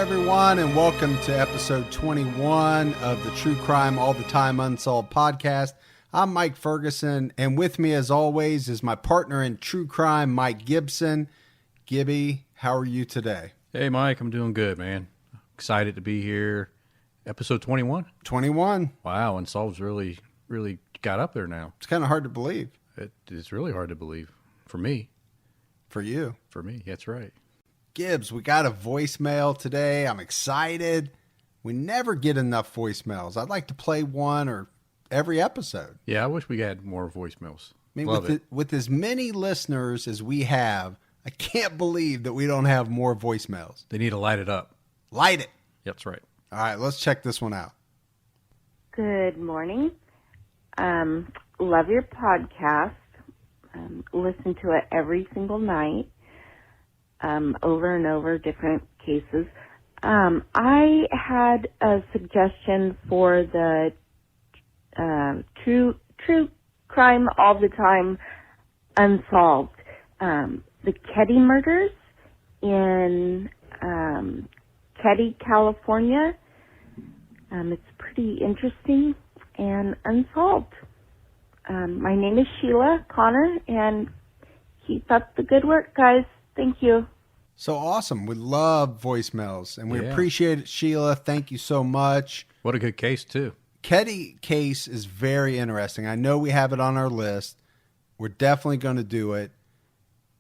everyone, and welcome to episode 21 of the True Crime All the Time Unsolved podcast. I'm Mike Ferguson, and with me, as always, is my partner in true crime, Mike Gibson. Gibby, how are you today? Hey, Mike, I'm doing good, man. Excited to be here. Episode 21? 21. Wow, Unsolved's really got up there now. It's kind of hard to believe. It's really hard to believe. For me. For you. For me, that's right. Gibbs, we got a voicemail today. I'm excited. We never get enough voicemails. I'd like to play one or every episode. Yeah, I wish we had more voicemails. I mean, with as many listeners as we have, I can't believe that we don't have more voicemails. They need to light it up. Light it. That's right. All right, let's check this one out. Good morning. Love your podcast. Listen to it every single night, over and over, different cases. I had a suggestion for the true crime all the time unsolved. The Ketty murders in Ketty, California. It's pretty interesting and unsolved. My name is Sheila Connor, and keep up the good work, guys. Thank you. So awesome. We love voicemails, and we appreciate it, Sheila. Thank you so much. What a good case, too. Ketty case is very interesting. I know we have it on our list. We're definitely going to do it.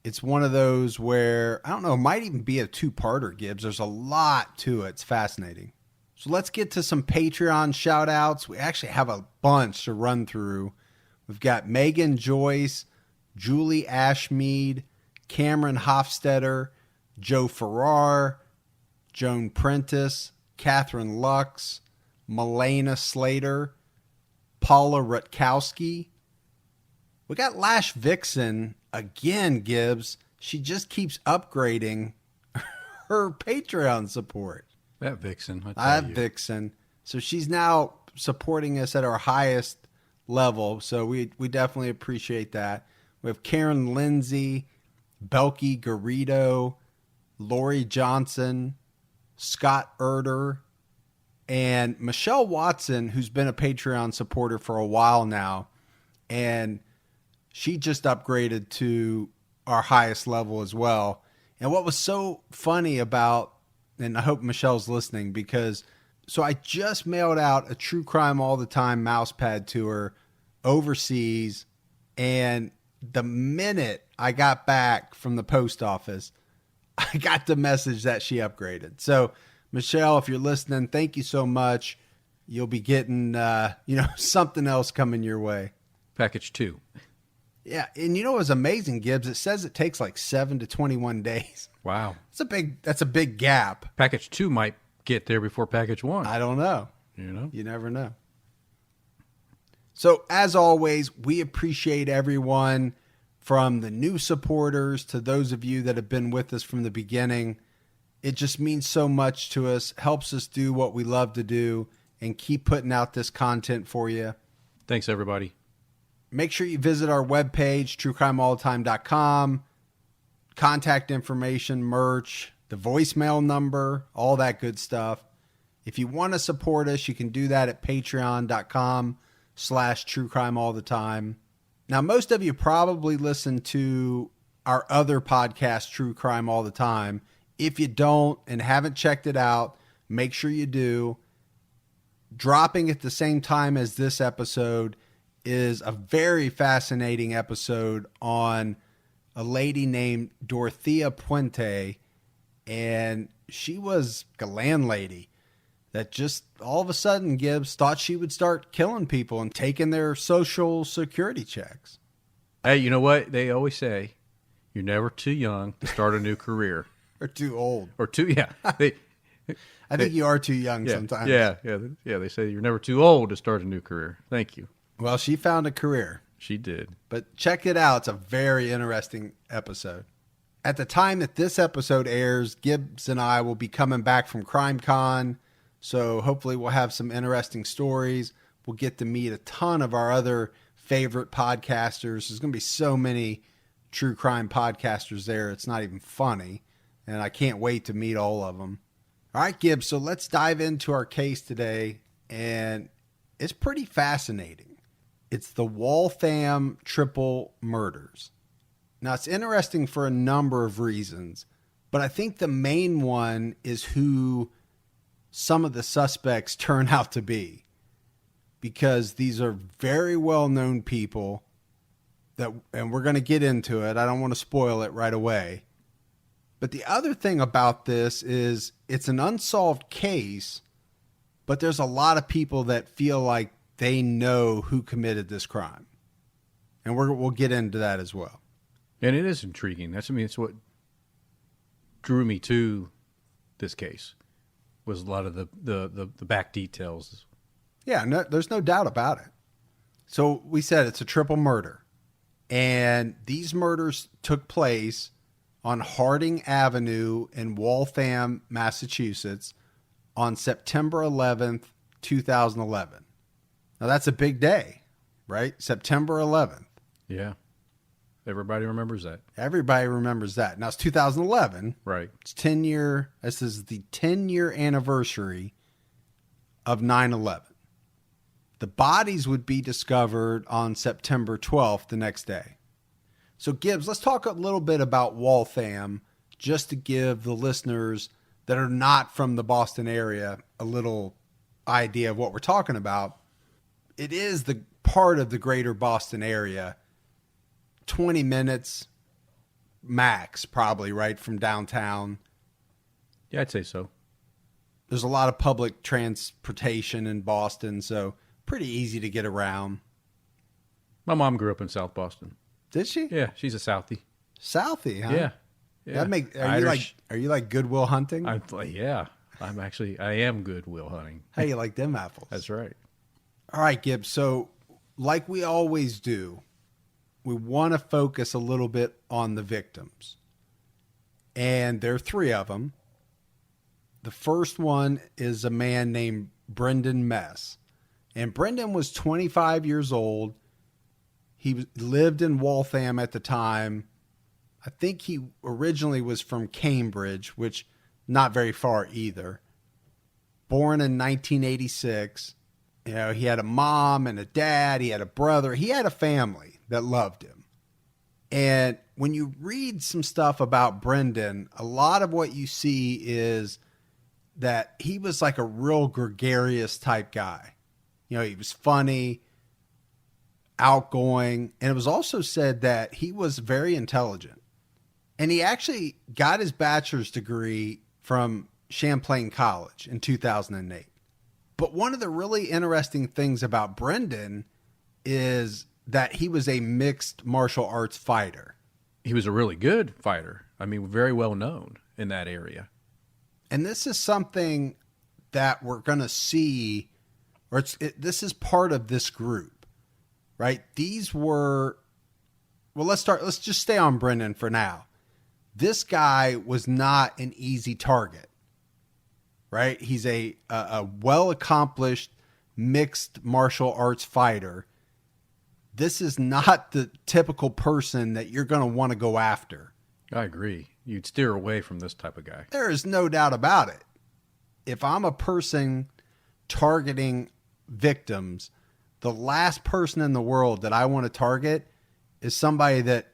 It's one of those where, I don't know, it might even be a two-parter, Gibbs. There's a lot to it. It's fascinating. So let's get to some Patreon shout-outs. We actually have a bunch to run through. We've got Megan Joyce, Julie Ashmead, Cameron Hofstetter, Joe Farrar, Joan Prentice, Catherine Lux, Milena Slater, Paula Rutkowski. We got Lash Vixen again, Gibbs. She just keeps upgrading her Patreon support. That Vixen. Vixen. So she's now supporting us at our highest level. So we definitely appreciate that. We have Karen Lindsay, Belky Garrido, Lori Johnson, Scott Erder, and Michelle Watson, who's been a Patreon supporter for a while now. And she just upgraded to our highest level as well. And what was so funny about, and I hope Michelle's listening, because so I just mailed out a True Crime All the Time mouse pad to her overseas, and the minute I got back from the post office, I got the message that she upgraded. So Michelle, if you're listening, thank you so much. You'll be getting, something else coming your way. Package 2. Yeah, and you know what's amazing, Gibbs? It says it takes like 7 to 21 days. Wow. That's a big gap. Package 2 might get there before package 1. I don't know. You never know. So as always, we appreciate everyone, from the new supporters to those of you that have been with us from the beginning. It just means so much to us, helps us do what we love to do, and keep putting out this content for you. Thanks, everybody. Make sure you visit our webpage, truecrimeallthetime.com. Contact information, merch, the voicemail number, all that good stuff. If you want to support us, you can do that at patreon.com/truecrimeallthetime. Now, most of you probably listen to our other podcast, True Crime All the Time. If you don't and haven't checked it out, make sure you do. Dropping at the same time as this episode is a very fascinating episode on a lady named Dorothea Puente, and she was a landlady that just all of a sudden, Gibbs, thought she would start killing people and taking their social security checks. Hey, you know what? They always say, you're never too young to start a new career. Or too old. Or too, yeah. I think you are too young sometimes. Yeah. They say you're never too old to start a new career. Thank you. Well, she found a career. She did. But check it out. It's a very interesting episode. At the time that this episode airs, Gibbs and I will be coming back from CrimeCon. So hopefully we'll have some interesting stories. We'll get to meet a ton of our other favorite podcasters. There's going to be so many true crime podcasters there. It's not even funny. And I can't wait to meet all of them. All right, Gibbs. So let's dive into our case today. And it's pretty fascinating. It's the Waltham triple murders. Now, it's interesting for a number of reasons, but I think the main one is who some of the suspects turn out to be, because these are very well-known people and we're going to get into it. I don't want to spoil it right away. But the other thing about this is it's an unsolved case, but there's a lot of people that feel like they know who committed this crime. And we'll get into that as well. And it is intriguing. It's what drew me to this case was a lot of the back details. Yeah, no, there's no doubt about it. So we said it's a triple murder. And these murders took place on Harding Avenue in Waltham, Massachusetts on September 11th, 2011. Now that's a big day, right? September 11th. Yeah. Everybody remembers that. Everybody remembers that. Now it's 2011. Right. It's 10-year. This is the 10-year anniversary of 9/11. The bodies would be discovered on September 12th, the next day. So Gibbs, let's talk a little bit about Waltham, just to give the listeners that are not from the Boston area a little idea of what we're talking about. It is the part of the greater Boston area, 20 minutes max, probably, right, from downtown. Yeah, I'd say so. There's a lot of public transportation in Boston, so pretty easy to get around. My mom grew up in South Boston. Did she? Yeah, she's a Southie. Southie, huh? Yeah. Are you like Goodwill Hunting? I am good Will hunting. How you like them apples? That's right. All right, Gibbs. So, like we always do, we want to focus a little bit on the victims. And there are three of them. The first one is a man named Brendan Mess. And Brendan was 25 years old. He lived in Waltham at the time. I think he originally was from Cambridge, which not very far either. Born in 1986. You know, he had a mom and a dad. He had a brother. He had a family that loved him. And when you read some stuff about Brendan, a lot of what you see is that he was like a real gregarious type guy. You know, he was funny, outgoing, and it was also said that he was very intelligent. And he actually got his bachelor's degree from Champlain College in 2008. But one of the really interesting things about Brendan is that he was a mixed martial arts fighter. He was a really good fighter. I mean, very well known in that area. And this is something that we're going to see, or this is part of this group, right? These were, well, let's just stay on Brendan for now. This guy was not an easy target, right? He's a well-accomplished mixed martial arts fighter. This is not the typical person that you're going to want to go after. I agree. You'd steer away from this type of guy. There is no doubt about it. If I'm a person targeting victims, the last person in the world that I want to target is somebody that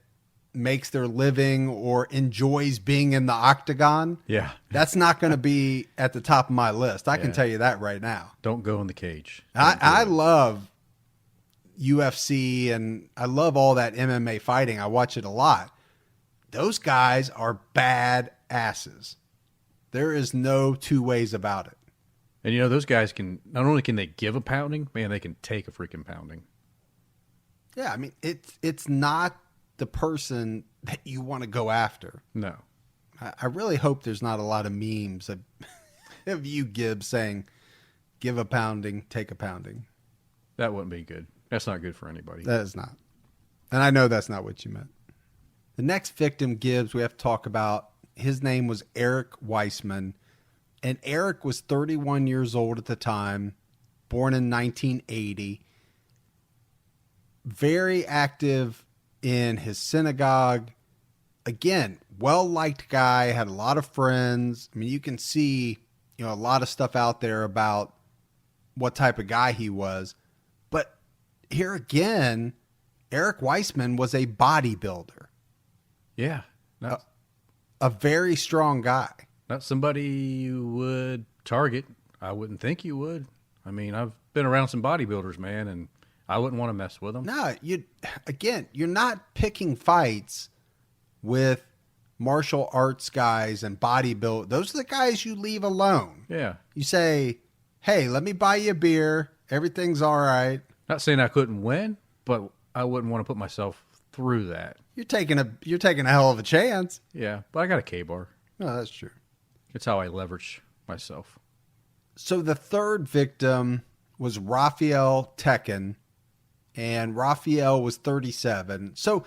makes their living or enjoys being in the octagon. Yeah. That's not going to be at the top of my list. I can tell you that right now. Don't go in the cage. I love UFC and I love all that MMA fighting. I watch it a lot. Those guys are bad asses. There is no two ways about it. And, you know, those guys not only can they give a pounding, man, they can take a freaking pounding. Yeah, I mean, it's not the person that you want to go after. No. I really hope there's not a lot of memes of you, Gibbs, saying, give a pounding, take a pounding. That wouldn't be good. That's not good for anybody. That is not. And I know that's not what you meant. The next victim, Gibbs, we have to talk about, his name was Eric Weissman. And Eric was 31 years old at the time, born in 1980. Very active in his synagogue. Again, well-liked guy, had a lot of friends. I mean, you can see a lot of stuff out there about what type of guy he was. But here again, Eric Weissman was a bodybuilder. Yeah. A very strong guy. Not somebody you would target. I wouldn't think you would. I mean, I've been around some bodybuilders, man, and I wouldn't want to mess with them. No, you're not picking fights with martial arts guys and bodybuilders. Those are the guys you leave alone. Yeah. You say, hey, let me buy you a beer. Everything's all right. Not saying I couldn't win, but I wouldn't want to put myself through that. You're taking a hell of a chance. Yeah, but I got a K-bar. No, that's true. It's how I leverage myself. So the third victim was Raphael Tekken, and Raphael was 37. So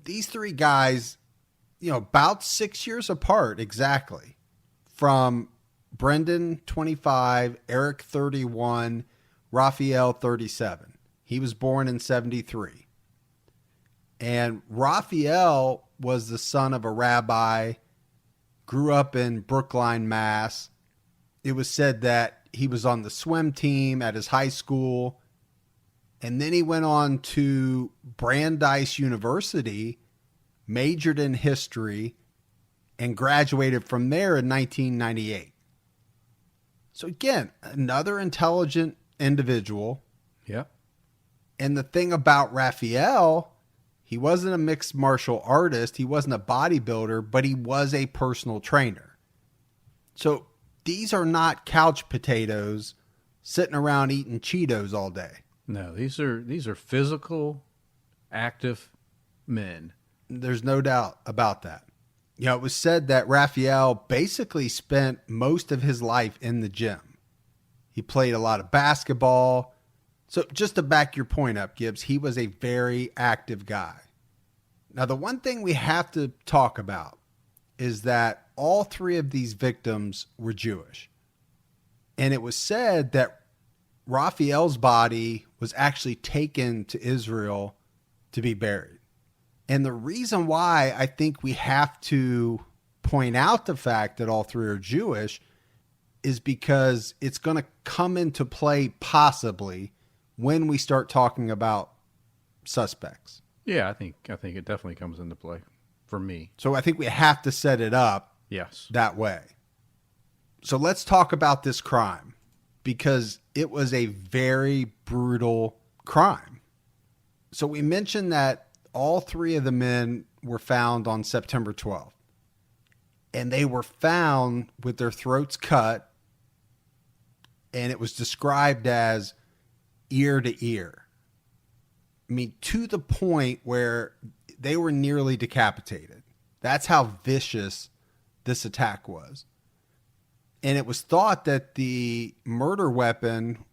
these three guys, about 6 years apart exactly, from Brendan 25, Eric 31, Raphael 37. He was born in 73. And Raphael was the son of a rabbi, grew up in Brookline, Mass. It was said that he was on the swim team at his high school. And then he went on to Brandeis University, majored in history, and graduated from there in 1998. So again, another intelligent individual. Yeah. And the thing about Raphael, he wasn't a mixed martial artist. He wasn't a bodybuilder, but he was a personal trainer. So these are not couch potatoes sitting around eating Cheetos all day. No, these are physical, active men. There's no doubt about that. It was said that Raphael basically spent most of his life in the gym. He played a lot of basketball. So just to back your point up, Gibbs, he was a very active guy. Now, the one thing we have to talk about is that all three of these victims were Jewish. And it was said that Raphael's body was actually taken to Israel to be buried. And the reason why I think we have to point out the fact that all three are Jewish is because it's going to come into play possibly when we start talking about suspects. Yeah, I think it definitely comes into play for me. So I think we have to set it up that way. So let's talk about this crime because it was a very brutal crime. So we mentioned that all three of the men were found on September 12th. And they were found with their throats cut. And it was described as ear to ear. I mean, to the point where they were nearly decapitated. That's how vicious this attack was. And it was thought that the murder weapon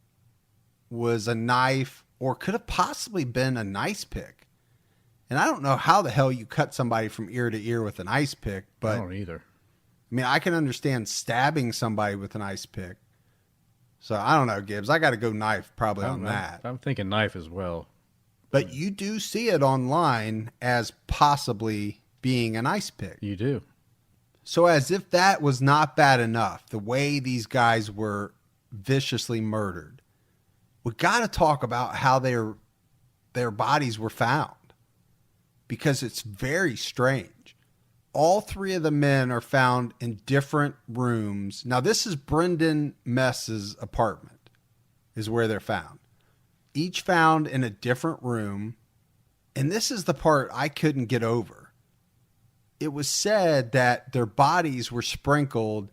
was a knife or could have possibly been an ice pick. And I don't know how the hell you cut somebody from ear to ear with an ice pick, but I don't either. I mean, I can understand stabbing somebody with an ice pick. So I don't know, Gibbs. I got to go knife probably on that. I'm thinking knife as well. But you do see it online as possibly being an ice pick. You do. So as if that was not bad enough, the way these guys were viciously murdered, we got to talk about how their bodies were found. Because it's very strange. All three of the men are found in different rooms. Now, this is Brendan Mess's apartment, is where they're found. Each found in a different room. And this is the part I couldn't get over. It was said that their bodies were sprinkled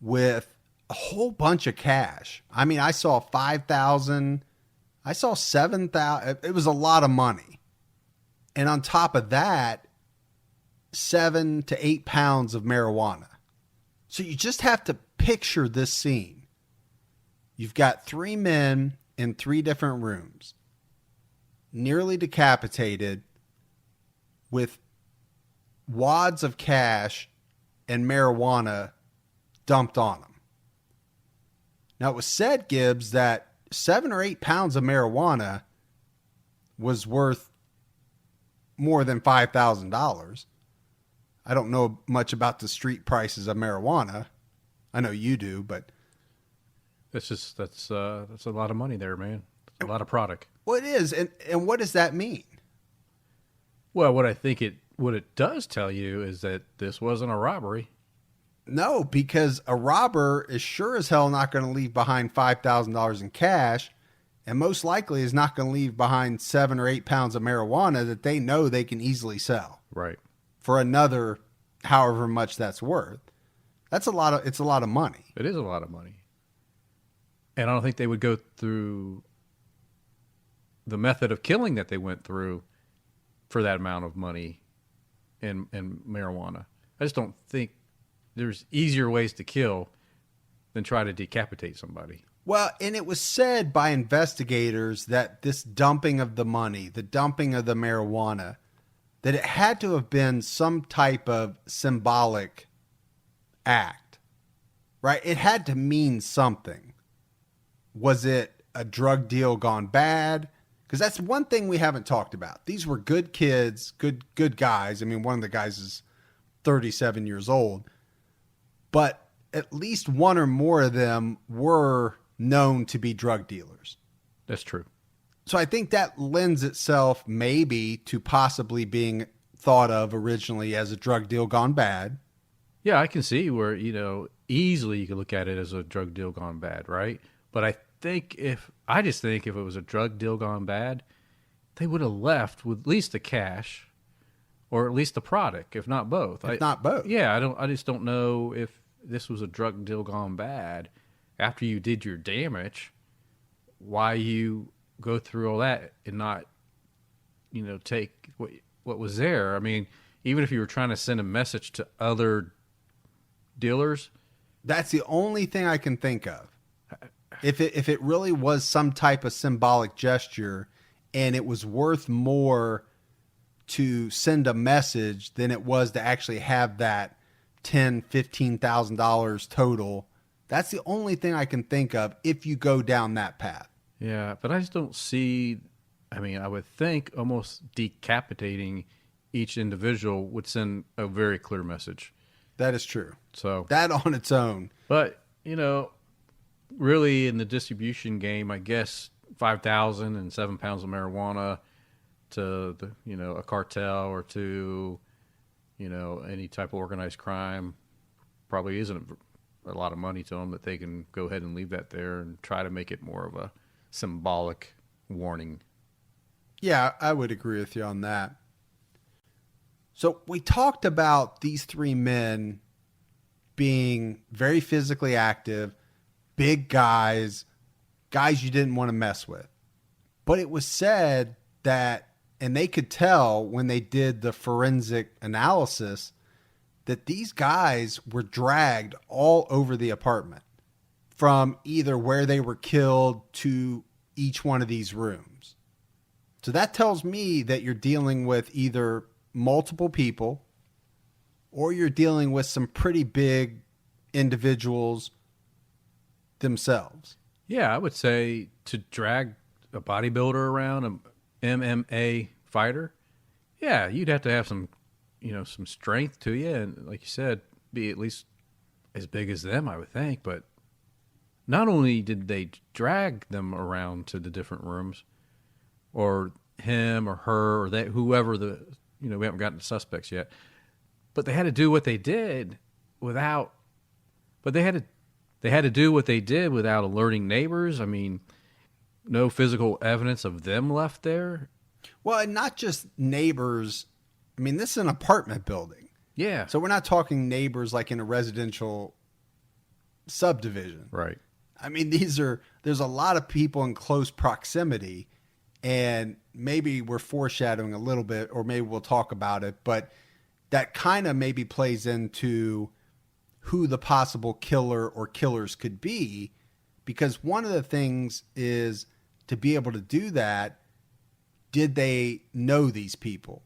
with a whole bunch of cash. I mean, I saw 5,000. I saw 7,000. It was a lot of money. And on top of that, 7 to 8 pounds of marijuana. So you just have to picture this scene. You've got three men in three different rooms, nearly decapitated, with wads of cash and marijuana dumped on them. Now, it was said, Gibbs, that 7 or 8 pounds of marijuana was worth more than $5,000. I don't know much about the street prices of marijuana. I know you do, but that's a lot of money there, man. That's a lot of product. well, it is. And what does that mean? Well, what it does tell you is that this wasn't a robbery. No, because a robber is sure as hell not going to leave behind $5,000 in cash, and most likely is not going to leave behind 7 or 8 pounds of marijuana that they know they can easily sell Right. for another however much that's worth. It's a lot of money. It is a lot of money. And I don't think they would go through the method of killing that they went through for that amount of money in marijuana. I just don't think there's easier ways to kill than try to decapitate somebody. Well, and it was said by investigators that this dumping of the money, the dumping of the marijuana, that it had to have been some type of symbolic act, right? It had to mean something. Was it a drug deal gone bad? Because that's one thing we haven't talked about. These were good kids, good guys. I mean, one of the guys is 37 years old. But at least one or more of them were known to be drug dealers. That's true. So I think that lends itself maybe to possibly being thought of originally as a drug deal gone bad. Yeah, I can see where, easily you could look at it as a drug deal gone bad, right? But I just think if it was a drug deal gone bad, they would have left with at least the cash or at least the product, if not both. If not both. Yeah, I just don't know if this was a drug deal gone bad. After you did your damage, why you go through all that and not, take what was there? I mean, even if you were trying to send a message to other dealers, that's the only thing I can think of. If it really was some type of symbolic gesture and it was worth more to send a message than it was to actually have that $10,000-$15,000 total, that's the only thing I can think of if you go down that path. Yeah, but I just don't see. I mean, I would think almost decapitating each individual would send a very clear message. That is true. So that on its own. But, really in the distribution game, I guess 5,000 and 7 pounds of marijuana to a cartel or to any type of organized crime probably isn't a lot of money to them that they can go ahead and leave that there and try to make it more of a symbolic warning. Yeah, I would agree with you on that. So we talked about these 3 men being very physically active, big guys you didn't want to mess with. But it was said that, and they could tell when they did the forensic analysis, that these guys were dragged all over the apartment from either where they were killed to each one of these rooms. So that tells me that you're dealing with either multiple people or you're dealing with some pretty big individuals themselves. Yeah, I would say to drag a bodybuilder around, an MMA fighter, yeah, you'd have to have some strength to you, and like you said, be at least as big as them, I would think. But not only did they drag them around to the different rooms, or him or her or they, whoever we haven't gotten to suspects yet, but they had to do what they did without. But they had to do what they did without alerting neighbors. I mean, no physical evidence of them left there. Well, and not just neighbors. I mean, this is an apartment building. Yeah. So we're not talking neighbors like in a residential subdivision. Right. I mean, there's a lot of people in close proximity, and maybe we're foreshadowing a little bit, or maybe we'll talk about it, but that kind of maybe plays into who the possible killer or killers could be, because one of the things is to be able to do that. Did they know these people?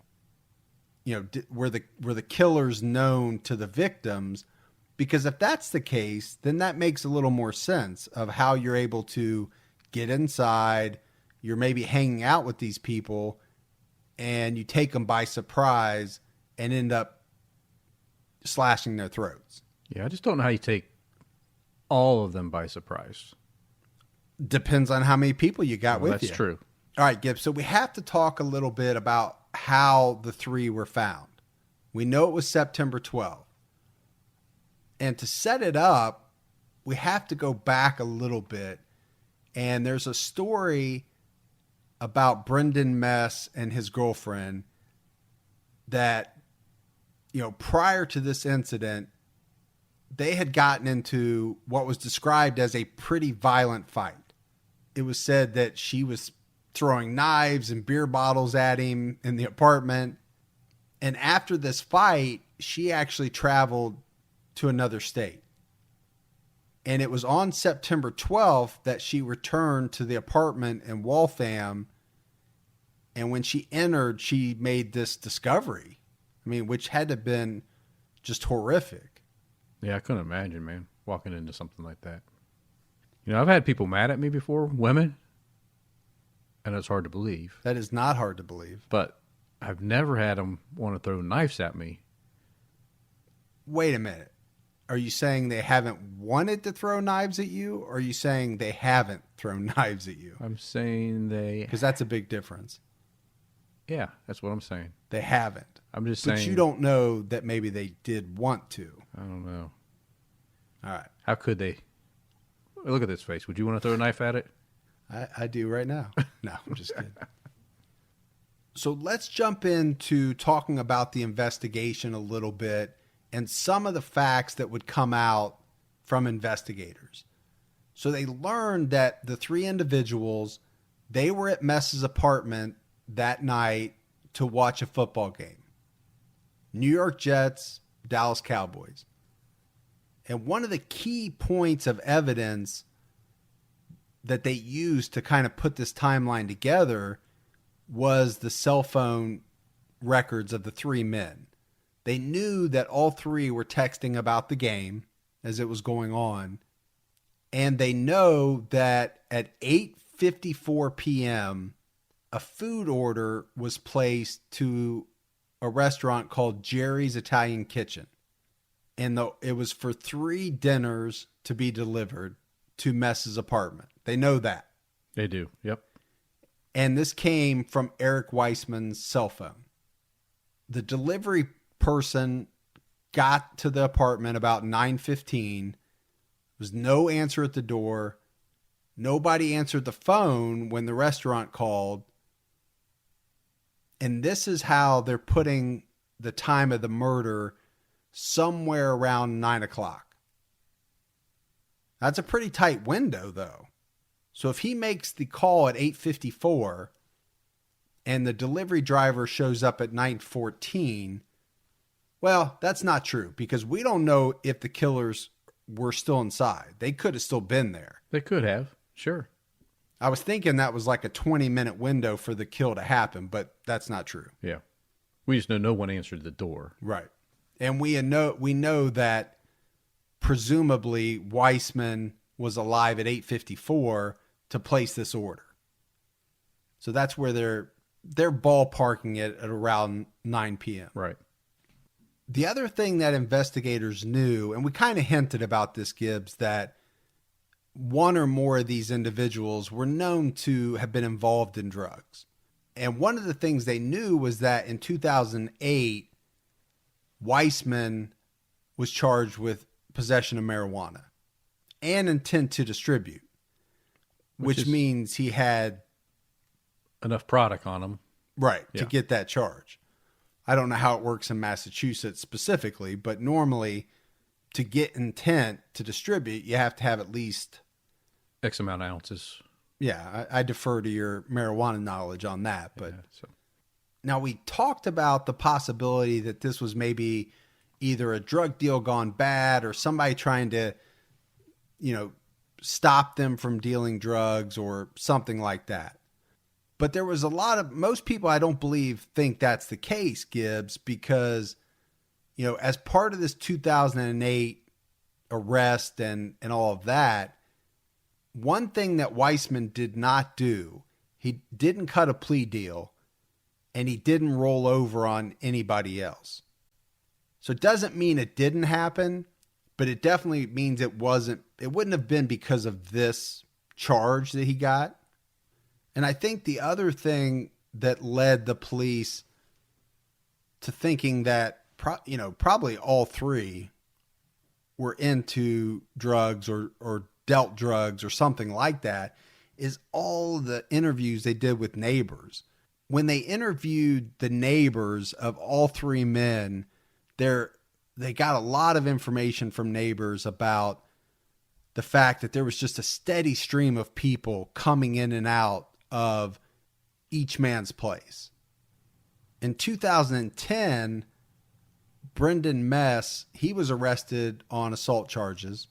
Were the killers known to the victims? Because if that's the case, then that makes a little more sense of how you're able to get inside. You're maybe hanging out with these people and you take them by surprise and end up slashing their throats. Yeah, I just don't know how you take all of them by surprise. Depends on how many people you got with you. That's true. All right, Gibbs. So we have to talk a little bit about how the three were found. We know it was September 12th. And to set it up, we have to go back a little bit. And there's a story about Brendan Mess and his girlfriend that, prior to this incident, they had gotten into what was described as a pretty violent fight. It was said that she was throwing knives and beer bottles at him in the apartment. And after this fight, she actually traveled to another state. And it was on September 12th that she returned to the apartment in Waltham. And when she entered, she made this discovery. Which had to have been just horrific. Yeah, I couldn't imagine, man, walking into something like that. I've had people mad at me before, women, and it's hard to believe. That is not hard to believe. But I've never had them want to throw knives at me. Wait a minute. Are you saying they haven't wanted to throw knives at you, or are you saying they haven't thrown knives at you? I'm saying they... Because that's a big difference. Yeah, that's what I'm saying. They haven't. I'm just saying... But you don't know that maybe they did want to. I don't know. All right. How could they? Look at this face. Would you want to throw a knife at it? I do right now. No, I'm just kidding. So let's jump into talking about the investigation a little bit and some of the facts that would come out from investigators. So they learned that the three individuals, they were at Mess's apartment that night to watch a football game. New York Jets, Dallas Cowboys. And one of the key points of evidence that they used to kind of put this timeline together was the cell phone records of the three men. They knew that all three were texting about the game as it was going on. And they know that at 8:54 p.m., a food order was placed to a restaurant called Jerry's Italian Kitchen. And it was for 3 dinners to be delivered to Mess's apartment. They know that. They do, yep. And this came from Eric Weissman's cell phone. The delivery person got to the apartment about 9:15. There was no answer at the door. Nobody answered the phone when the restaurant called. And this is how they're putting the time of the murder somewhere around 9 o'clock. That's a pretty tight window, though. So if he makes the call at 8:54 and the delivery driver shows up at 9:14, well, that's not true because we don't know if the killers were still inside. They could have still been there. They could have, sure. I was thinking that was like a 20-minute window for the kill to happen, but that's not true. Yeah. We just know no one answered the door. Right. And we know that presumably Weissman was alive at 8:54 to place this order. So that's where they're ballparking it at around 9 p.m. Right. The other thing that investigators knew, and we kind of hinted about this, Gibbs, that one or more of these individuals were known to have been involved in drugs. And one of the things they knew was that in 2008, Weissman was charged with possession of marijuana and intent to distribute, which means he had enough product on him. Right, to get that charge. I don't know how it works in Massachusetts specifically, but normally to get intent to distribute, you have to have at least X amount of ounces. Yeah, I defer to your marijuana knowledge on that. But now we talked about the possibility that this was maybe either a drug deal gone bad or somebody trying to, stop them from dealing drugs or something like that. But there was most people, I don't believe, think that's the case, Gibbs, because, as part of this 2008 arrest and all of that, one thing that Weissman did not do, he didn't cut a plea deal and he didn't roll over on anybody else. So it doesn't mean it didn't happen, but it definitely means it wasn't it wouldn't have been because of this charge that he got. And I think the other thing that led the police to thinking that, probably all three were into drugs or dealt drugs or something like that is all the interviews they did with neighbors. When they interviewed the neighbors of all three men, they got a lot of information from neighbors about the fact that there was just a steady stream of people coming in and out of each man's place. In 2010, Brendan Mess, he was arrested on assault charges.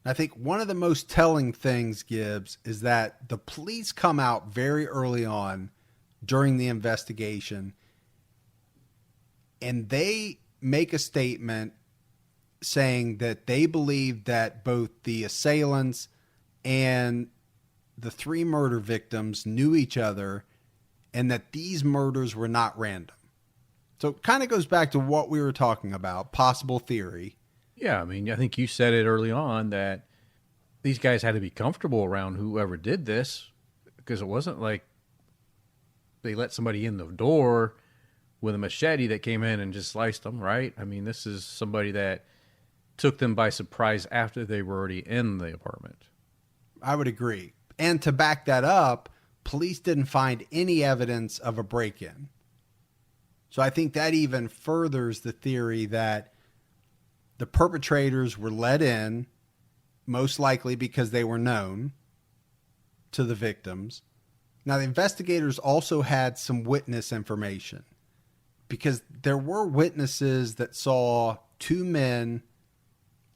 I think one of the most telling things, Gibbs, is that the police come out very early on during the investigation and they make a statement saying that they believe that both the assailants and the three murder victims knew each other and that these murders were not random. So it kind of goes back to what we were talking about, possible theory. Yeah, I mean, I think you said it early on that these guys had to be comfortable around whoever did this because it wasn't like they let somebody in the door with a machete that came in and just sliced them, right? I mean, this is somebody that took them by surprise after they were already in the apartment. I would agree. And to back that up, police didn't find any evidence of a break-in. So I think that even furthers the theory that the perpetrators were let in, most likely because they were known to the victims. Now, the investigators also had some witness information because there were witnesses that saw two men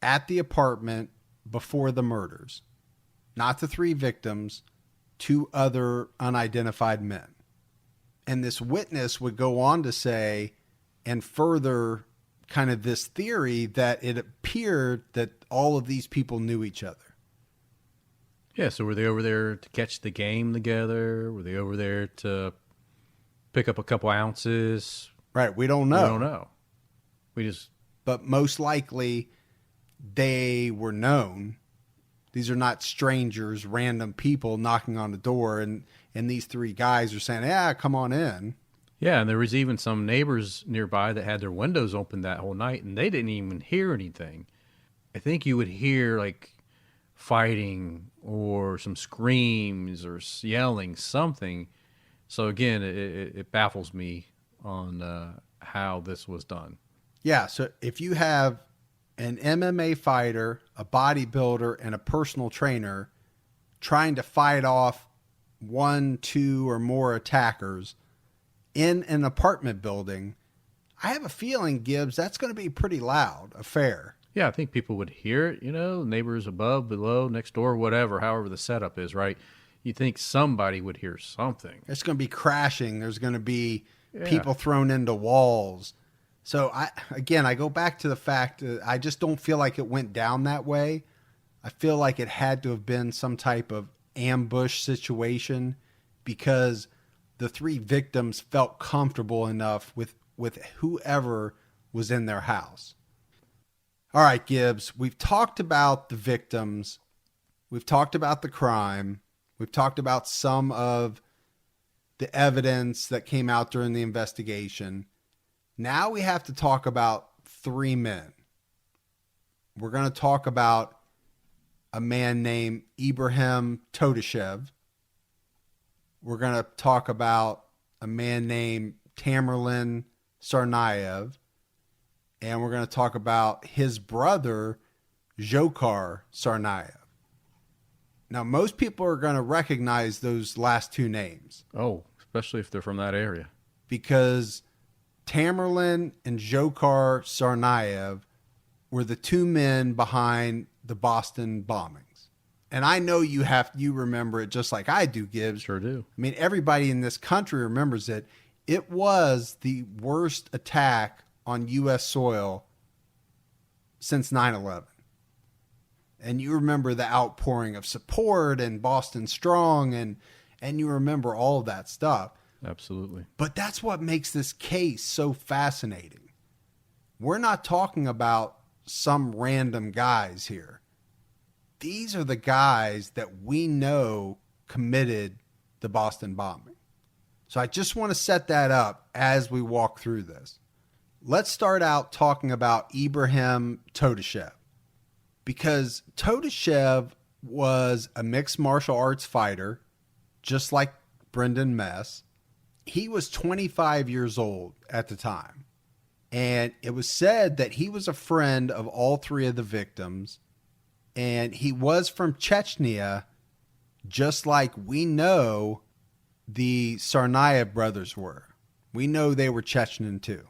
at the apartment before the murders. Not the three victims, two other unidentified men. And this witness would go on to say, and further kind of this theory that it appeared that all of these people knew each other. Yeah, so were they over there to catch the game together? Were they over there to pick up a couple ounces? Right, we don't know. We don't know. But most likely they were known. These are not strangers, random people knocking on the door, and these three guys are saying, yeah, come on in. Yeah, and there was even some neighbors nearby that had their windows open that whole night, and they didn't even hear anything. I think you would hear, like, fighting or some screams or yelling, something. So, again, it baffles me on how this was done. Yeah, so if you have an MMA fighter, a bodybuilder, and a personal trainer trying to fight off one, two, or more attackers in an apartment building, I have a feeling, Gibbs, that's going to be a pretty loud affair. Yeah, I think people would hear it, neighbors above, below, next door, whatever, however the setup is, right? You think somebody would hear something. It's going to be crashing. There's going to be people thrown into walls. So, I go back to the fact that I just don't feel like it went down that way. I feel like it had to have been some type of ambush situation because the three victims felt comfortable enough with whoever was in their house. All right, Gibbs, we've talked about the victims. We've talked about the crime. We've talked about some of the evidence that came out during the investigation. Now we have to talk about three men. We're going to talk about a man named Ibrahim Todashev. We're going to talk about a man named Tamerlan Tsarnaev. And we're going to talk about his brother, Dzhokhar Tsarnaev. Now, most people are going to recognize those last two names. Oh, especially if they're from that area. Because Tamerlan and Dzhokhar Tsarnaev were the two men behind the Boston bombings. And I know you remember it just like I do, Gibbs. Sure do. I mean, everybody in this country remembers it. It was the worst attack on U.S. soil since 9/11. And you remember the outpouring of support and Boston Strong, and you remember all of that stuff. Absolutely. But that's what makes this case so fascinating. We're not talking about some random guys here. these are the guys that we know committed the Boston bombing. So I just want to set that up as we walk through this. Let's start out talking about Ibrahim Todashev, because Todashev was a mixed martial arts fighter, just like Brendan Mess. He was 25 years old at the time, and it was said that he was a friend of all three of the victims, and he was from Chechnya, just like we know the Tsarnaev brothers were. We know they were Chechen too.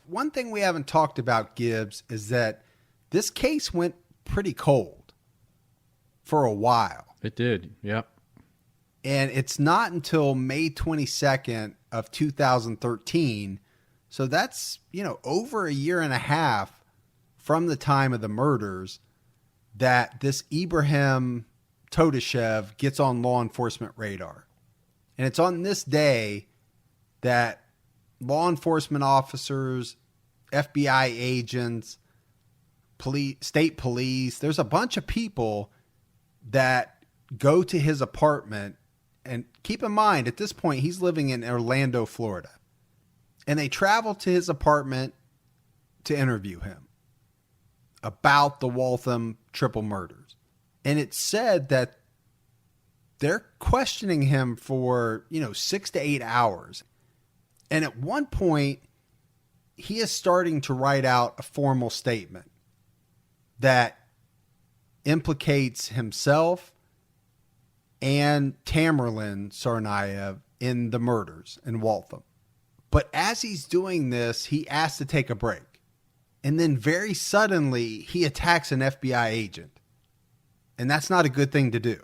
One thing we haven't talked about, Gibbs, is that this case went pretty cold for a while. It did, yep. And it's not until May 22nd of 2013, so that's, over a year and a half from the time of the murders, that this Ibrahim Todashev gets on law enforcement radar. And it's on this day that law enforcement officers, FBI agents, state police, there's a bunch of people that go to his apartment. And keep in mind, at this point, he's living in Orlando, Florida. And they travel to his apartment to interview him about the Waltham triple murders. And it's said that they're questioning him for, 6 to 8 hours. And at one point, he is starting to write out a formal statement that implicates himself and Tamerlan Tsarnaev in the murders in Waltham. But as he's doing this, he asks to take a break. And then very suddenly, he attacks an FBI agent. And that's not a good thing to do.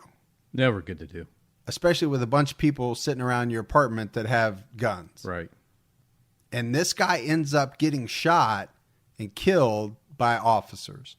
Never good to do. Especially with a bunch of people sitting around your apartment that have guns. Right. And this guy ends up getting shot and killed by officers.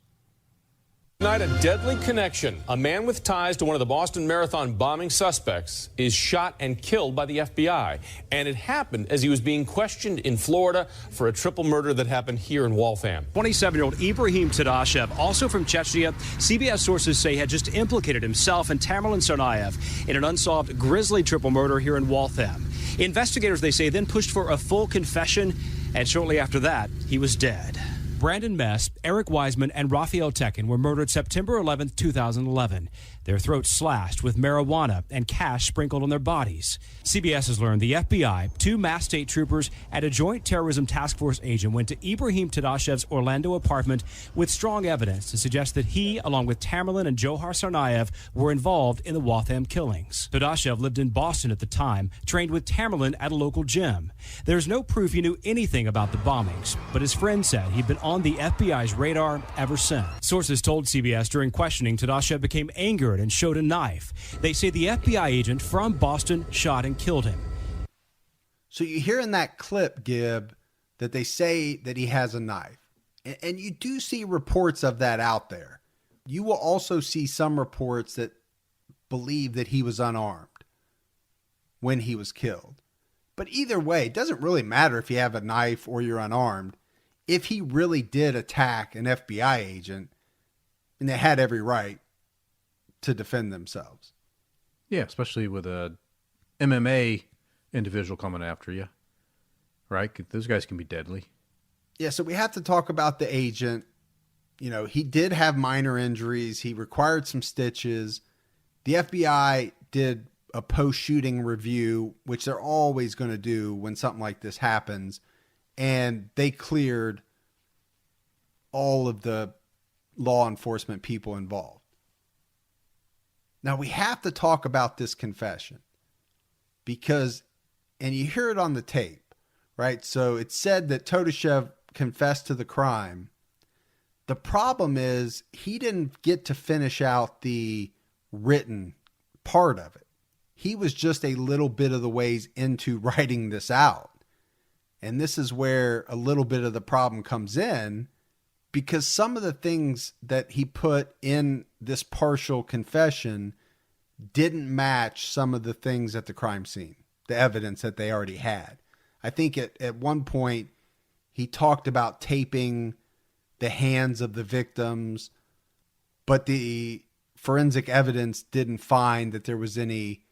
Tonight, a deadly connection. A man with ties to one of the Boston Marathon bombing suspects is shot and killed by the FBI. And it happened as he was being questioned in Florida for a triple murder that happened here in Waltham. 27-year-old Ibrahim Todashev, also from Chechnya, CBS sources say had just implicated himself and Tamerlan Tsarnaev in an unsolved grisly triple murder here in Waltham. Investigators, they say, then pushed for a full confession, and shortly after that, he was dead. Brandon Mess, Eric Wiseman, and Raphael Tekin were murdered September 11, 2011. Their throats slashed with marijuana and cash sprinkled on their bodies. CBS has learned the FBI, 2 masked state troopers, and a joint terrorism task force agent went to Ibrahim Todashev's Orlando apartment with strong evidence to suggest that he, along with Tamerlan and Johar Tsarnaev, were involved in the Waltham killings. Todashev lived in Boston at the time, trained with Tamerlan at a local gym. There's no proof he knew anything about the bombings, but his friend said he'd been on the FBI's radar ever since. Sources told CBS during questioning, Todashev became angered and showed a knife. They say the FBI agent from Boston shot and killed him. So you hear in that clip, Gib, that they say that he has a knife. And you do see reports of that out there. You will also see some reports that believe that he was unarmed when he was killed. But either way, it doesn't really matter if you have a knife or you're unarmed. If he really did attack an FBI agent, and they had every right to defend themselves. Yeah, especially with a MMA individual coming after you, right? Those guys can be deadly. Yeah, so we have to talk about the agent. He did have minor injuries. He required some stitches. The FBI did a post-shooting review, which they're always going to do when something like this happens. And they cleared all of the law enforcement people involved. Now, we have to talk about this confession because, and you hear it on the tape, right? So it said that Todashev confessed to the crime. The problem is he didn't get to finish out the written part of it. He was just a little bit of the ways into writing this out. And this is where a little bit of the problem comes in, because some of the things that he put in this partial confession didn't match some of the things at the crime scene, the evidence that they already had. I think at one point he talked about taping the hands of the victims, but the forensic evidence didn't find that there was any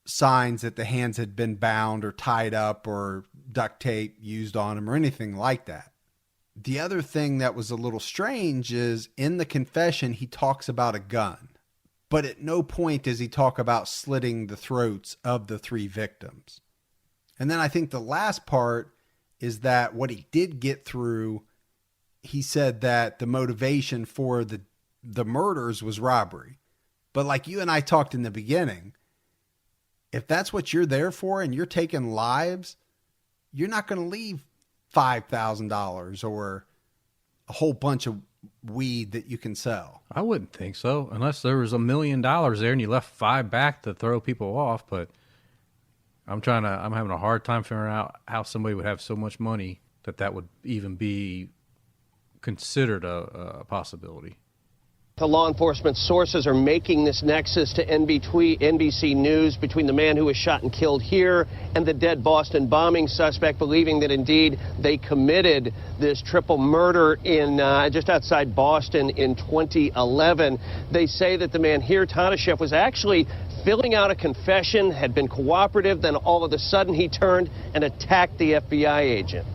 signs that the hands had been bound or tied up or duct tape used on them or anything like that. The other thing that was a little strange is in the confession, he talks about a gun, but at no point does he talk about slitting the throats of the 3 victims. And then I think the last part is that what he did get through, he said that the motivation for the murders was robbery. But like you and I talked in the beginning, if that's what you're there for and you're taking lives, you're not going to leave $5,000 or a whole bunch of weed that you can sell. I wouldn't think so, unless there was $1 million there and you left 5 back to throw people off. But I'm having a hard time figuring out how somebody would have so much money that would even be considered a possibility. The law enforcement sources are making this nexus to NBC News between the man who was shot and killed here and the dead Boston bombing suspect, believing that indeed they committed this triple murder in just outside Boston in 2011. They say that the man here, Tadashev, was actually filling out a confession, had been cooperative, then all of a sudden he turned and attacked the FBI agent.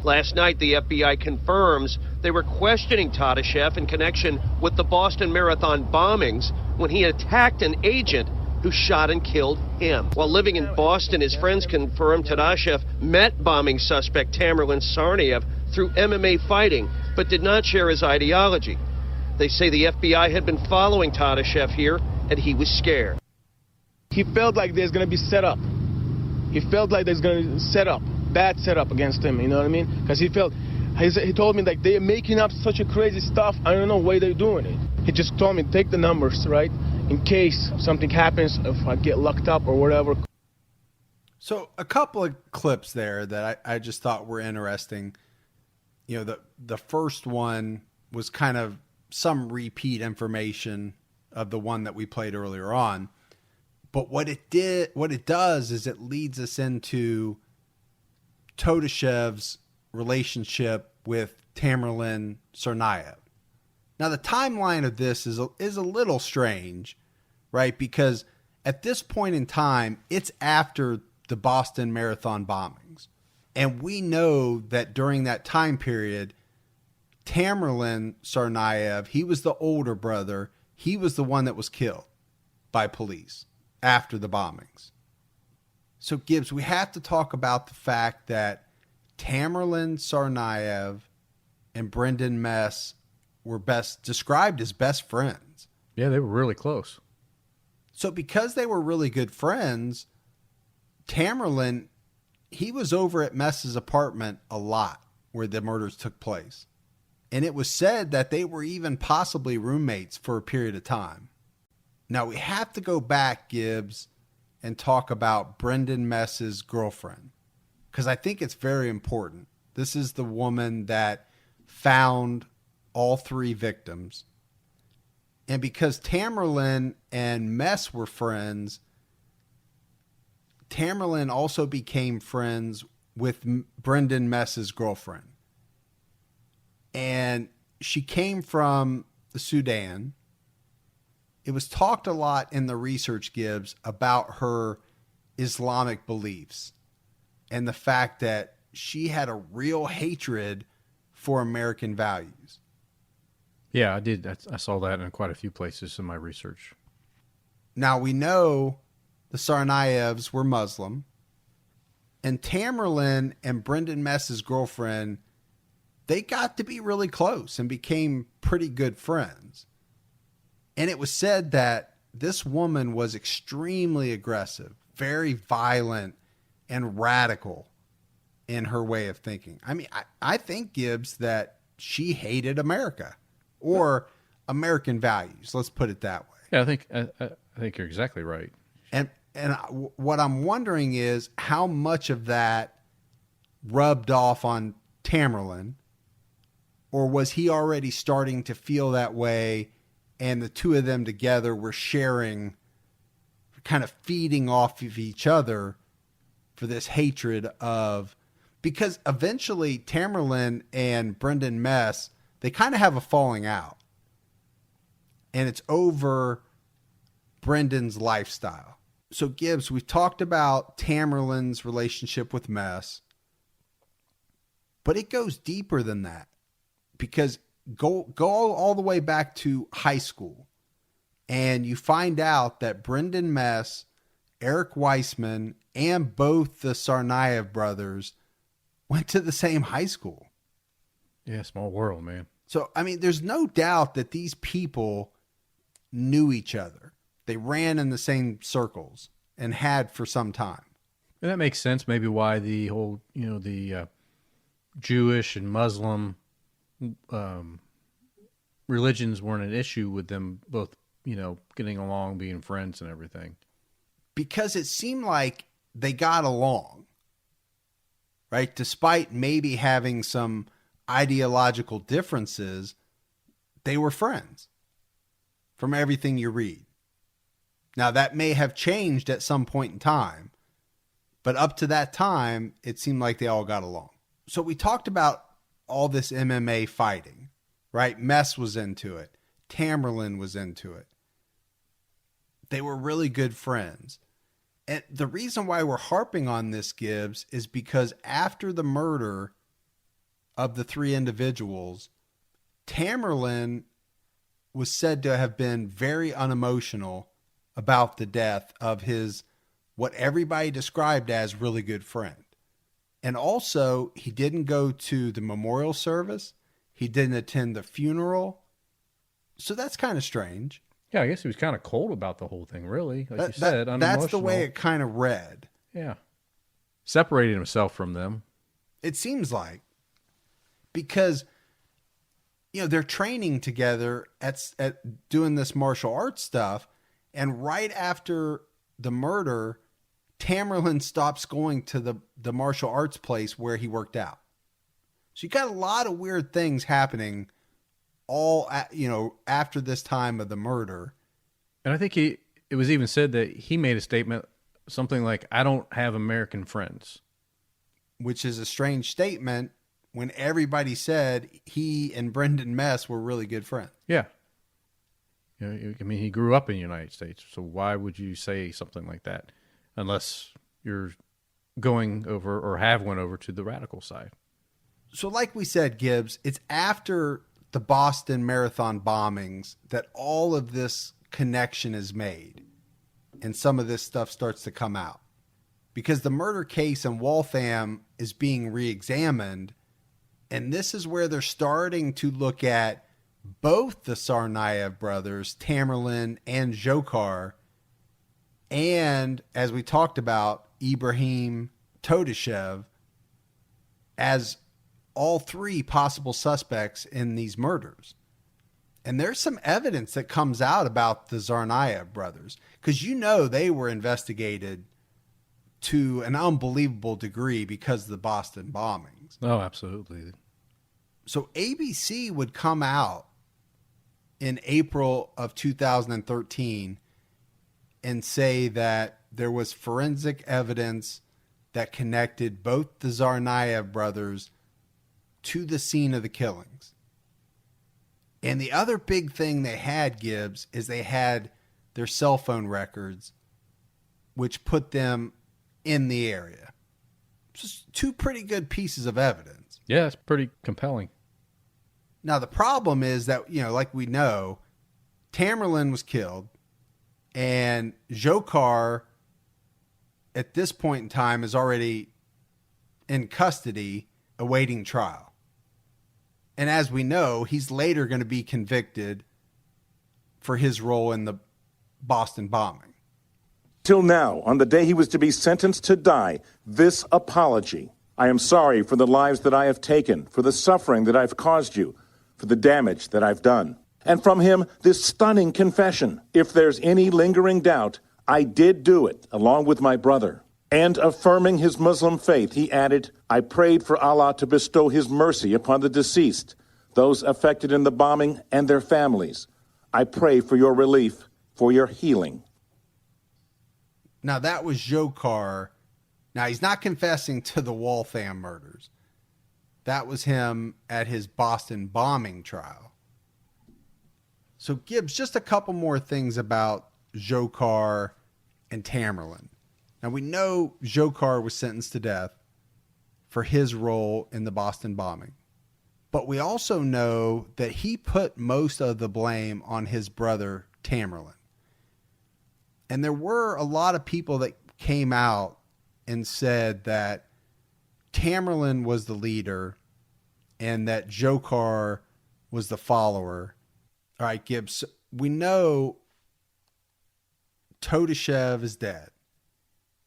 Last night, the FBI confirms they were questioning Tadashev in connection with the Boston Marathon bombings when he attacked an agent who shot and killed him. While living in Boston, his friends confirmed Tadashev met bombing suspect Tamerlan Tsarnaev through MMA fighting, but did not share his ideology. They say the FBI had been following Tadashev here, and he was scared. He felt like there's going to be set up. He felt like there's going to be bad setup against him, you know what I mean? Because he told me like they're making up such a crazy stuff. I don't know why they're doing it. He just told me take the numbers, right? In case something happens, if I get locked up or whatever. So a couple of clips there that I just thought were interesting. You know, the first one was kind of some repeat information of the one that we played earlier on. But what it does is it leads us into Todashev's relationship with Tamerlan Tsarnaev. Now, the timeline of this is a little strange, right? Because at this point in time, it's after the Boston Marathon bombings. And we know that during that time period, Tamerlan Tsarnaev, he was the older brother. He was the one that was killed by police after the bombings. So, Gibbs, we have to talk about the fact that Tamerlan Tsarnaev and Brendan Mess were best described as best friends. Yeah, they were really close. So because they were really good friends, Tamerlan, he was over at Mess's apartment a lot where the murders took place. And it was said that they were even possibly roommates for a period of time. Now, we have to go back, Gibbs, and talk about Brendan Mess's girlfriend, because I think it's very important. This is the woman that found all 3 victims. And because Tamerlan and Mess were friends, Tamerlan also became friends with Brendan Mess's girlfriend. And she came from the Sudan. It was talked a lot in the research, Gibbs, about her Islamic beliefs and the fact that she had a real hatred for American values. Yeah, I did. I saw that in quite a few places in my research. Now, we know the Tsarnaevs were Muslim, and Tamerlan and Brendan Mess's girlfriend, they got to be really close and became pretty good friends. And it was said that this woman was extremely aggressive, very violent, and radical in her way of thinking. I mean, I think, Gibbs, that she hated America or American values. Let's put it that way. Yeah, I think you're exactly right. And what I'm wondering is how much of that rubbed off on Tamerlan, or was he already starting to feel that way and the two of them together were sharing, kind of feeding off of each other for this hatred of, because eventually Tamerlan and Brendan Mess, they kind of have a falling out. And it's over Brendan's lifestyle. So Gibbs, we've talked about Tamerlane's relationship with Mess, but it goes deeper than that, because go all the way back to high school, and you find out that Brendan Mess, Eric Weissman, and both the Tsarnaev brothers went to the same high school. Yeah, small world, man. So, I mean, there's no doubt that these people knew each other. They ran in the same circles and had for some time. And that makes sense, maybe why the whole, the Jewish and Muslim religions weren't an issue with them both, getting along, being friends and everything. Because it seemed like they got along, right? Despite maybe having some ideological differences, they were friends from everything you read. Now, that may have changed at some point in time, but up to that time, it seemed like they all got along. So we talked about all this MMA fighting, right? Mess was into it. Tamerlane was into it. They were really good friends. And the reason why we're harping on this, Gibbs, is because after the murder of the three individuals, Tamerlane was said to have been very unemotional about the death of his, what everybody described as really good friend. And also, he didn't go to the memorial service. He didn't attend the funeral. So that's kind of strange. Yeah, I guess he was kind of cold about the whole thing, really. Like you said, unemotional. That's the way it kind of read. Yeah. Separated himself from them. It seems like. Because, they're training together at doing this martial arts stuff. And right after the murder, Tamerlane stops going to the martial arts place where he worked out. So you got a lot of weird things happening after this time of the murder. And I think it was even said that he made a statement, something like, I don't have American friends. Which is a strange statement when everybody said he and Brendan Mess were really good friends. Yeah. He grew up in the United States, so why would you say something like that unless you're going over or have went over to the radical side? So like we said, Gibbs, it's after the Boston Marathon bombings that all of this connection is made and some of this stuff starts to come out. Because the murder case in Waltham is being re-examined, and this is where they're starting to look at both the Tsarnaev brothers, Tamerlane and Dzhokhar, and, as we talked about, Ibrahim Todashev, as all three possible suspects in these murders. And there's some evidence that comes out about the Tsarnaev brothers, because they were investigated to an unbelievable degree because of the Boston bombings. Oh, absolutely. So ABC would come out in April of 2013 and say that there was forensic evidence that connected both the Tsarnaev brothers to the scene of the killings. And the other big thing they had, Gibbs, is they had their cell phone records, which put them in the area. Just two pretty good pieces of evidence. Yeah, it's pretty compelling. Now, the problem is that, like we know, Tamerlane was killed, and Dzhokhar, at this point in time, is already in custody awaiting trial. And as we know, he's later going to be convicted for his role in the Boston bombing. Till now, on the day he was to be sentenced to die, this apology. I am sorry for the lives that I have taken, for the suffering that I've caused you, for the damage that I've done. And from him, this stunning confession. If there's any lingering doubt, I did do it, along with my brother. And affirming his Muslim faith, he added, I prayed for Allah to bestow his mercy upon the deceased, those affected in the bombing and their families. I pray for your relief, for your healing. Now, that was Dzhokhar. Now, he's not confessing to the Waltham murders. That was him at his Boston bombing trial. So, Gibbs, just a couple more things about Dzhokhar and Tamerlan. Now, we know Dzhokhar was sentenced to death for his role in the Boston bombing. But we also know that he put most of the blame on his brother, Tamerlan. And there were a lot of people that came out and said that Tamerlan was the leader and that Dzhokhar was the follower. All right, Gibbs, we know Todashev is dead.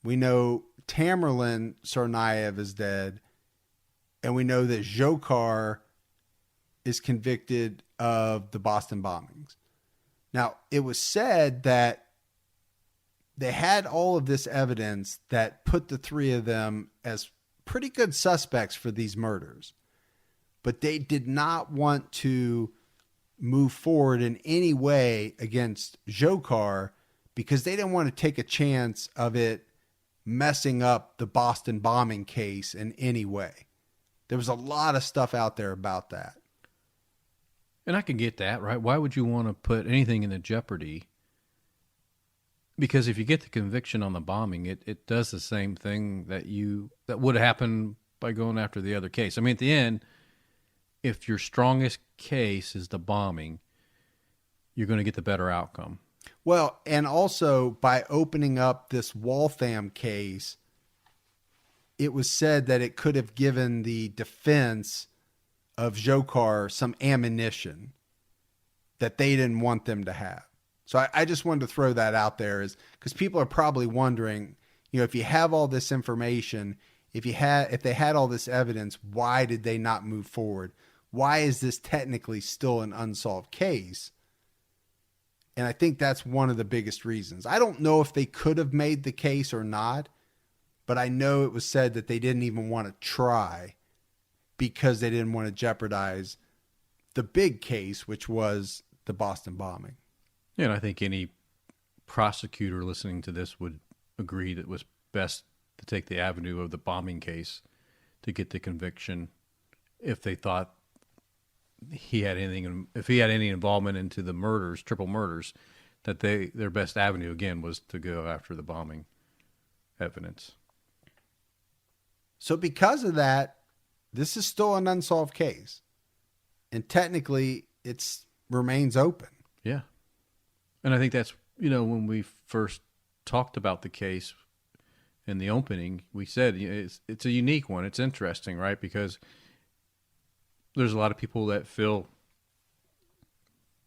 We know Tamerlan Tsarnaev is dead. And we know that Dzhokhar is convicted of the Boston bombings. Now, it was said that they had all of this evidence that put the three of them as pretty good suspects for these murders. But they did not want to move forward in any way against Dzhokhar because they didn't want to take a chance of it messing up the Boston bombing case in any way. There was a lot of stuff out there about that. And I can get that, right? Why would you want to put anything into jeopardy? Because if you get the conviction on the bombing, it does the same thing that would happen by going after the other case. I mean, at the end, if your strongest case is the bombing, you're going to get the better outcome. Well, and also by opening up this Waltham case, it was said that it could have given the defense of Dzhokhar some ammunition that they didn't want them to have. So I just wanted to throw that out there because people are probably wondering, if you have all this information, if they had all this evidence, why did they not move forward? Why is this technically still an unsolved case? And I think that's one of the biggest reasons. I don't know if they could have made the case or not, but I know it was said that they didn't even want to try because they didn't want to jeopardize the big case, which was the Boston bombing. Yeah, and I think any prosecutor listening to this would agree that it was best to take the avenue of the bombing case to get the conviction if they thought if he had any involvement into the murders, triple murders, that their best avenue again was to go after the bombing evidence. So because of that, this is still an unsolved case. And technically, it remains open. Yeah. And I think that's, when we first talked about the case in the opening, we said it's a unique one. It's interesting, right? Because there's a lot of people that feel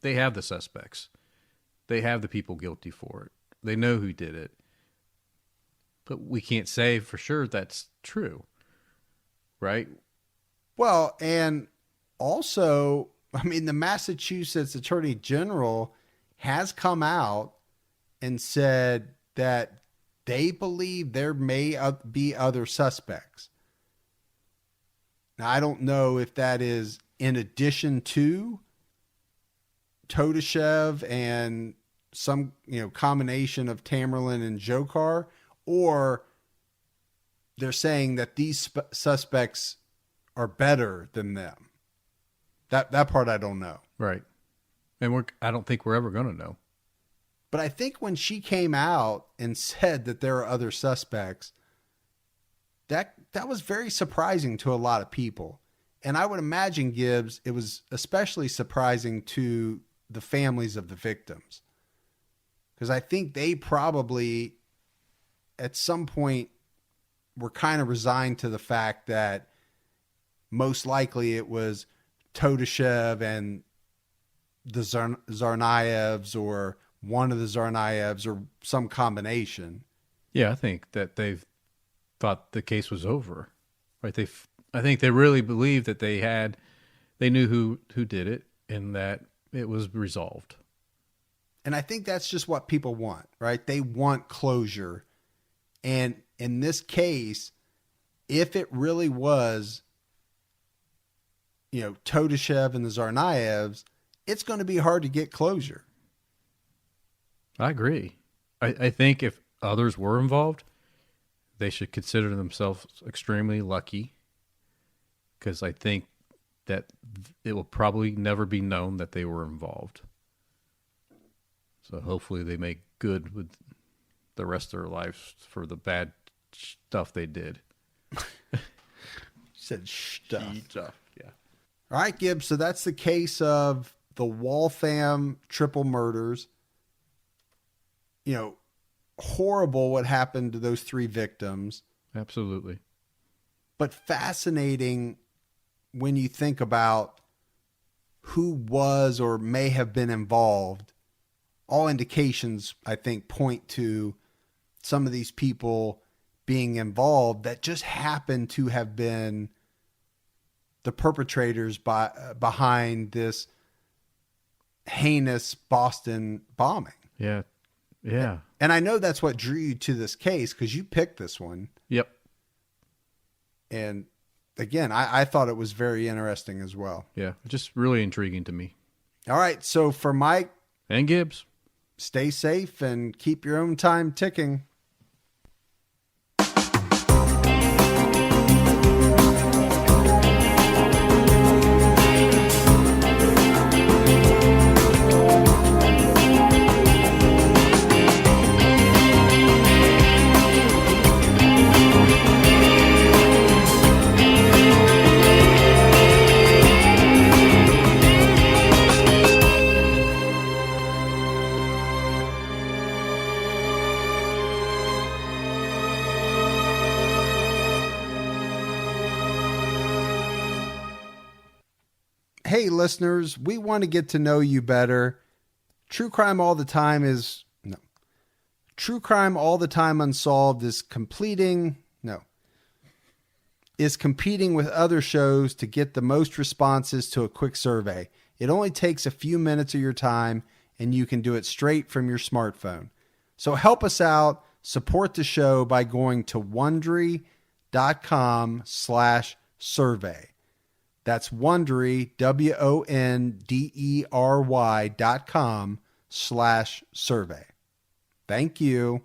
they have the suspects. They have the people guilty for it. They know who did it. But we can't say for sure that's true, right? Well, and also, the Massachusetts Attorney General has come out and said that they believe there may be other suspects. Now, I don't know if that is in addition to Todashev and some, combination of Tamerlan and Dzhokhar, or they're saying that these suspects are better than them. That part I don't know. Right. And I don't think we're ever going to know. But I think when she came out and said that there are other suspects, that was very surprising to a lot of people. And I would imagine, Gibbs, it was especially surprising to the families of the victims. Because I think they probably, at some point, were kind of resigned to the fact that most likely it was Todashev and the Tsarnaevs, or one of the Tsarnaevs, or some combination. Yeah, I think that they've thought the case was over. Right? I think they really believed that they knew who did it and that it was resolved. And I think that's just what people want, right? They want closure. And in this case, if it really was, Todashev and the Tsarnaevs, it's going to be hard to get closure. I agree. I think if others were involved, they should consider themselves extremely lucky, because I think that it will probably never be known that they were involved. So hopefully they make good with the rest of their lives for the bad stuff they did. Said stuff. Yeah. All right, Gibbs. So that's the case of the Waltham triple murders. You know, horrible what happened to those 3 victims. Absolutely. But fascinating when you think about who was or may have been involved. All indications, I think, point to some of these people being involved that just happen to have been the perpetrators behind this heinous Boston bombing. Yeah. Yeah. And I know that's what drew you to this case because you picked this one. Yep. And again, I thought it was very interesting as well. Yeah. Just really intriguing to me. All right. So for Mike and Gibbs, stay safe and keep your own time ticking. Hey, listeners, we want to get to know you better. True Crime All the Time Unsolved is competing with other shows to get the most responses to a quick survey. It only takes a few minutes of your time, and you can do it straight from your smartphone. So help us out, support the show by going to Wondery.com/survey. That's Wondery, WONDERY.com/survey. Thank you.